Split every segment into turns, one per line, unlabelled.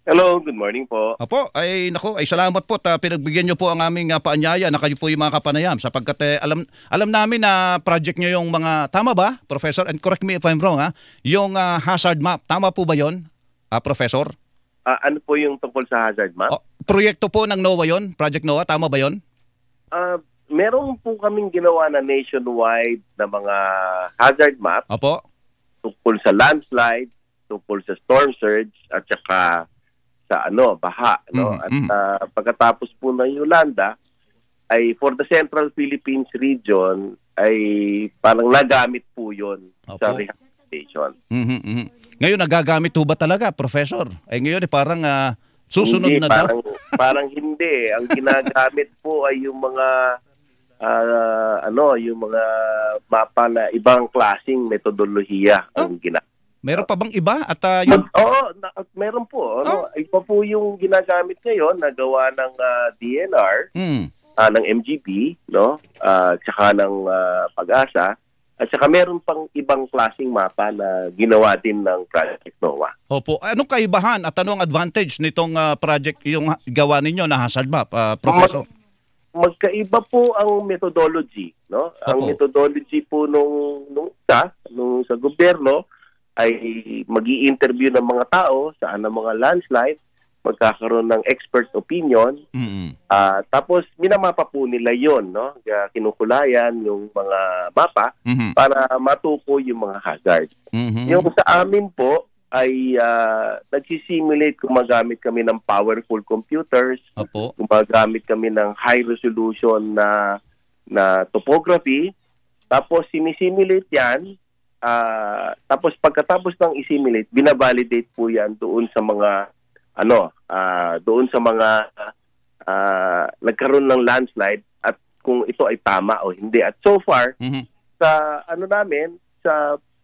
Hello, good morning po.
Opo, ay nako, ay salamat po at pinagbigyan niyo po ang aming paanyaya na kayo po yung mga kapanayam sapagkat alam namin na project niyo yung mga, tama ba, Professor? And correct me if I'm wrong, yung hazard map. Tama po ba yon, Professor?
Ano po yung tungkol sa hazard map?
Proyekto po ng NOAA yon, Project NOAA, tama ba yon?
Meron po kaming ginawa na nationwide na mga hazard map
Opo.
tungkol sa landslide, tungkol sa storm surge, at saka sa baha. No? At pagkatapos po ng Yolanda, ay for the Central Philippines region, ay parang nagamit po yun sa rehabilitation.
Ngayon, nagagamit po ba talaga, Professor? Ay ngayon, parang susunod
hindi,
na daw.
Parang hindi. Ang ginagamit po ay yung mga yung mga mapa na ibang klaseng metodolohiya ang ginagawa.
Meron pa bang iba? At
Meron po. Iba po yung ginagamit ngayon, nagawa ng DNR, ng MGB, no? Tsaka ng Pag-asa. At saka meron pang ibang klaseng mapa na ginawa din ng Project NOAA.
Opo. Anong kaibahan at anong advantage nitong project yung gawa ninyo na hazard map, Professor?
Magkaiba po ang methodology, no?
Opo.
Ang methodology po nung sa gobyerno ay magi-interview ng mga tao saan ang mga landslide, magkakaroon ng expert opinion. Tapos minamapa po nila 'yon, no? Kinukulayan yung mga mapa para matukoy yung mga hazard. Yung sa amin po ay nagsisimulate, gumagamit kami ng powerful computers.
Opo.
Gumagamit kami ng high resolution na topography. Tapos sinisimulate 'yan. Tapos pagkatapos ng isimulate, binavalidate po 'yan doon sa mga nagkaroon ng landslide at kung ito ay tama o hindi. At so far, sa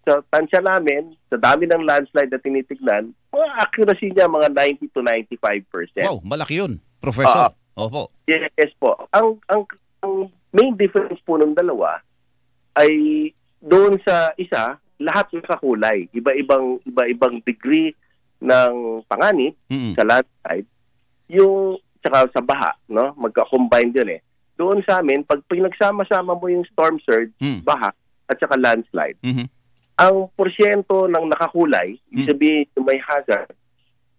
sa tansya namin, sa dami ng landslide na tinitignan, mga accuracy niya mga 90 to 95%.
Wow, malaki yun, Professor. Opo.
Yes po. Ang main difference po ng dalawa ay doon sa isa, lahat nakakulay. Iba-ibang degree ng panganib sa landslide, yung tsaka sa baha, no? Magka-combine din eh. Doon sa amin, pag pinagsama-sama mo yung storm surge, baha, at saka landslide, ang porsyento ng nakakulay, ibig sabihin yung may hazard,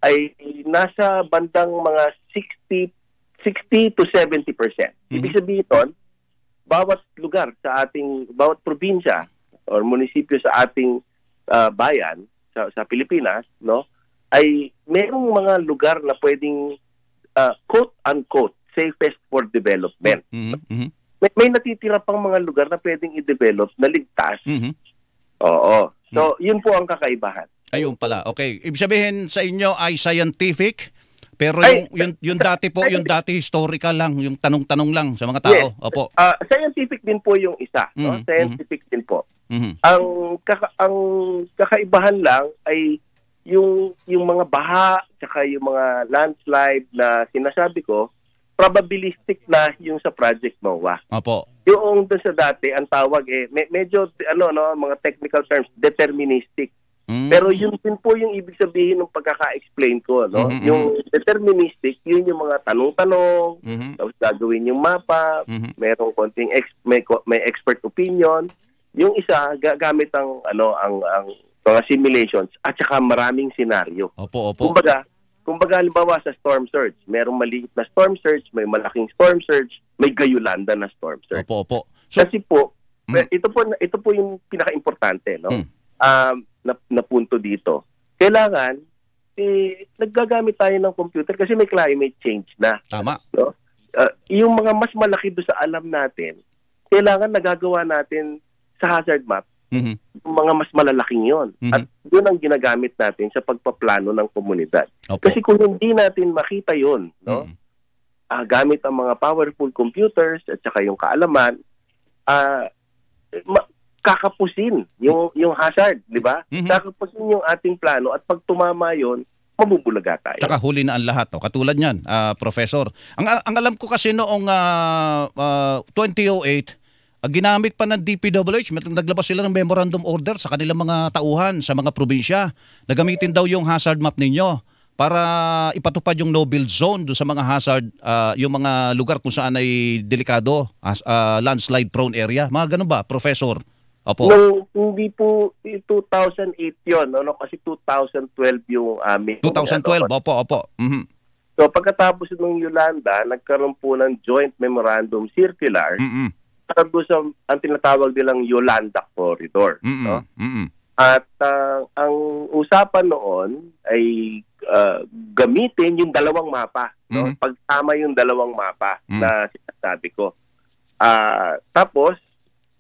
ay nasa bandang mga 60 to 70%. Ibig sabihin nun, bawat lugar sa bawat probinsya or munisipyo sa ating bayan, sa Pilipinas, no, ay merong mga lugar na pwedeng quote-unquote safest for development. May natitira pang mga lugar na pwedeng i-develop na ligtas. Oo. So, yun po ang kakaibahan.
Ayun pala. Okay. Ibig sabihin sa inyo ay scientific, pero yung dati po, yung dati historical lang, yung tanong-tanong lang sa mga tao.
Yes.
Opo.
Scientific din po yung isa. No? Scientific din po. Ang kakaibahan lang ay yung mga baha tsaka yung mga landslide na sinasabi ko, probabilistic na yung sa Project NOAA.
Opo.
Yung doon sa dati, ang tawag medyo mga technical terms, deterministic. Pero yun din po yung ibig sabihin ng pagkaka-explain ko, no? Yung deterministic, yun yung mga tanong-tanong, tapos gagawin yung mapa, merong konting may expert opinion. Yung isa gagamit ang mga simulations at saka maraming senaryo.
Opo.
Kumbaga halimbawa sa storm surge, merong maliit na storm surge, may malaking storm surge, may gayulanda na storm surge.
Opo.
So, kasi po, ito po yung pinaka-importante, no? Na punto dito. Kailangan naggagamit tayo ng computer kasi may climate change na.
Tama.
No? Yung mga mas malaki do sa alam natin, kailangan nagagawa natin sa hazard map yung mga mas malalaking yon. At yun ang ginagamit natin sa pagpaplano ng komunidad.
Opo.
Kasi kung hindi natin makita yon, no? Gamit ang mga powerful computers at saka yung kaalaman, kakapusin yung hazard, di ba? Kakapusin yung ating plano at pag tumama yon, mabubulaga tayo.
Tsaka huli na ang lahat. Katulad niyan, Professor. Ang alam ko kasi noong 2008, ginamit pa ng DPWH, naglabas sila ng memorandum order sa kanilang mga tauhan sa mga probinsya. Nagamitin daw yung hazard map ninyo para ipatupad yung no-build zone doon sa mga hazard, yung mga lugar kung saan ay delikado, landslide prone area. Mga ganun ba, Professor? Opo.
Hindi po 2008 yun, no? Kasi 2012 yung amin.
2012, opo. Mhm.
So pagkatapos ng Yolanda, nagkaroon po ng joint memorandum circular para doon sa ang tinatawag nilang Yolanda Corridor. No? At ang usapan noon ay gamitin yung dalawang mapa. No? Pagtama yung dalawang mapa na sinasabi ko. Tapos,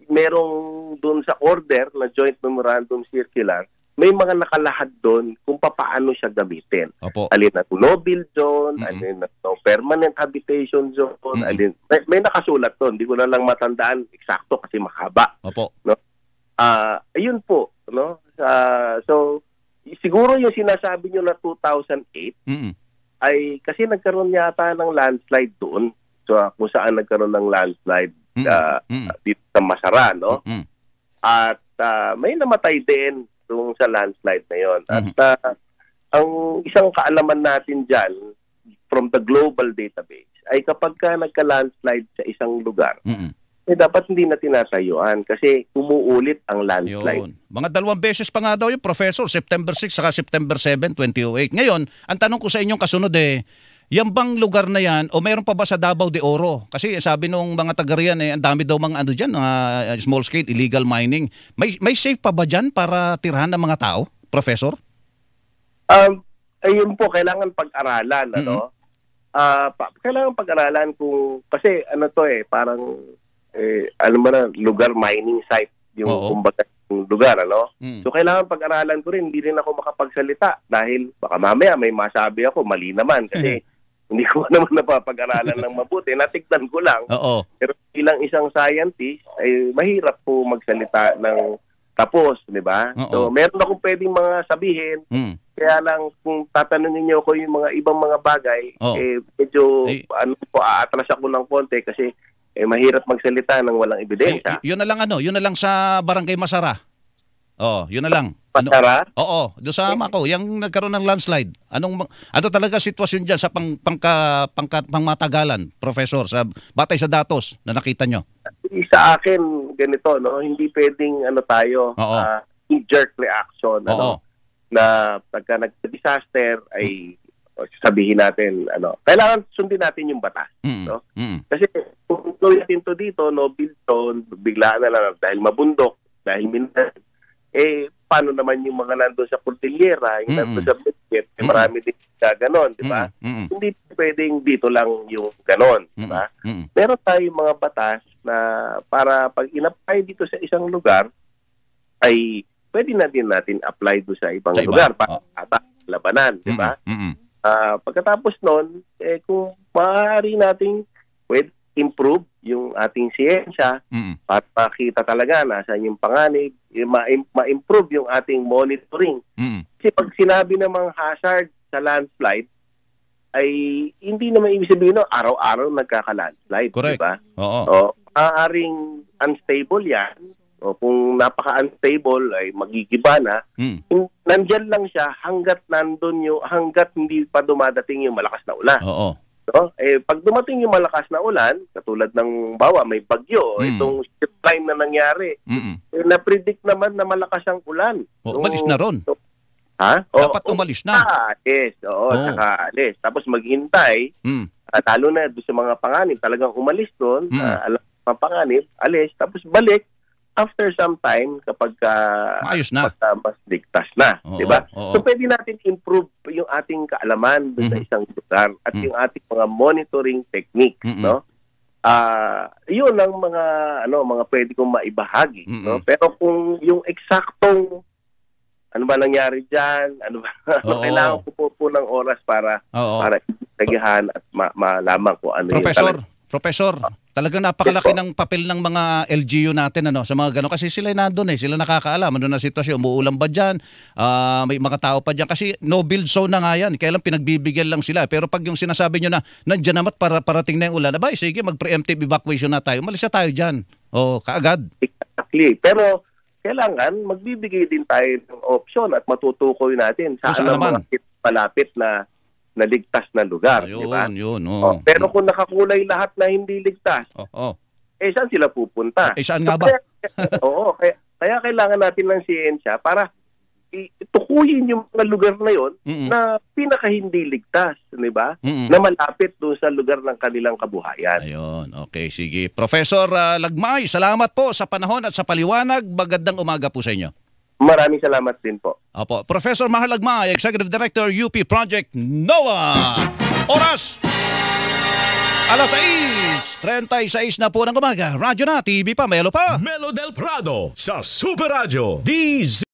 merong doon sa order na joint memorandum circular, may mga nakalahad doon kung paano siya gamitin.
Opo.
Alin na no-build zone, alin na no permanent habitation zone, alin, may nakasulat doon. Hindi ko na lang matandaan eksakto kasi mahaba.
Opo.
No? Ayun po. No? So, siguro yung sinasabi nyo na 2008 ay kasi nagkaroon yata ng landslide doon. So, kung saan nagkaroon ng landslide dito sa Masara, no? At may namatay din doon sa landslide na yon. At ang isang kaalaman natin dyan from the global database ay kapag ka nagka-landslide sa isang lugar, dapat hindi na tinatayuan kasi umuulit ang landslide.
Yun. Mga 2 beses pa nga daw yung Professor, September 6 saka September 7, 2008. Ngayon, ang tanong ko sa inyong kasunod yan bang lugar na yan o mayroon pa ba sa Davao de Oro? Kasi sabi nung mga taga riyan ang dami daw mga dyan, small scale illegal mining. May safe pa ba dyan para tirahan ng mga tao, Professor?
Ayun po, kailangan pag-aralan, ano? Kailangan pag-aralan kung kasi parang alam mo na, lugar mining site yung kumbaga yung lugar, ano? So kailangan pag-aralan ko rin, hindi rin ako makapagsalita dahil baka mamaya may masabi ako, mali naman kasi hindi ko naman napapag-aralan ng mabuti. Natignan ko lang. Pero bilang isang scientist, ay mahirap po magsalita ng tapos, di ba? So meron akong pwedeng mga sabihin, kaya lang kung tatanungin niyo ko yung mga ibang mga bagay, medyo aatras ako ng konti kasi mahirap magsalita ng walang ebidensya.
Yun na lang sa Barangay Masara. Yun na lang.
Masara?
Doon sa Mako, yung nagkaroon ng landslide. Ano talaga sitwasyon diyan sa pangmatagalan, Professor, sa batay sa datos na nakita nyo?
Sa akin ganito, no, hindi pwedeng knee-jerk reaction, na pagka nag-disaster ay sabihin natin, kailangan sundin natin yung batas. No? Kasi kung natin to dito, no build zone, biglaan na lang dahil mabundok, dahil minsan, paano naman yung mga nandun sa Cordillera, yung nandun sa Benguet, marami din ganon, di ba? Hindi pwedeng dito lang yung ganon, di ba? Meron tayong mga batas na para pag in-apply dito sa isang lugar, ay pwede na din natin apply doon sa ibang lugar para labanan, di ba? Pagkatapos nun, kung maaari nating improve yung ating siyensya para makita talaga nasan yung panganib, ma-improve yung ating monitoring. Kasi pag sinabi ng mga hazard sa landslide, ay hindi naman ibig sabihin araw-araw nagkaka-landslide.
Correct.
Diba? Maaaring unstable yan. Kung napaka-unstable ay magigiba na, nandyan lang siya hanggat hanggat hindi pa dumadating yung malakas na ulan. Pag dumating yung malakas na ulan, katulad ng may bagyo, itong line na nangyari, na-predict naman na malakas ang ulan.
Umalis na ron.
Dapat
umalis na.
Yes, saka alis. Tapos maghintay, lalo na doon sa mga panganib, talagang umalis doon, alam mga panganib, alis, tapos balik, after some time, kapag mas ligtas na. Diba? So, pwede natin improve yung ating kaalaman doon sa isang lugar at yung ating mga monitoring technique. No? Yun ang mga pwede kong maibahagi. No? Pero kung yung eksaktong ano ba nangyari dyan, kailangan ko po ng oras para tagihan at malaman ko ano
Professor, talagang napakalaki ng papel ng mga LGU natin sa mga gano'n. Kasi sila nandun sila nakakaalam. Ano na sitwasyon, umuulan ba dyan? May mga tao pa dyan. Kasi no-build zone na nga yan. Kailan pinagbibigyan lang sila. Pero pag yung sinasabi nyo na nandyan naman parating na yung ulan, sige, mag-preemptive evacuation na tayo. Umalis na tayo dyan. Kaagad.
Exactly. Pero kailangan magbibigay din tayo ng option at matutukoy natin saan ang mga malapit na ligtas na lugar, di ba?
Yun.
Pero kung nakakulay lahat na hindi ligtas, saan sila pupunta?
Saan nga ba?
Kaya kailangan natin ng siyensya para itukuyin yung mga lugar na yon na pinaka hindi ligtas, di ba? Na malapit doon sa lugar ng kanilang kabuhayan.
Ayun, okay, sige. Professor Lagmay, salamat po sa panahon at sa paliwanag. Magandang umaga po sa inyo.
Maraming salamat din po.
Opo, Professor Mahal Lagmay, Executive Director, UP Project NOAA. Oras! Alas 6:36 na po ng umaga. Radyo na, TV pa, Melo pa.
Melo del Prado sa Super Radio DZ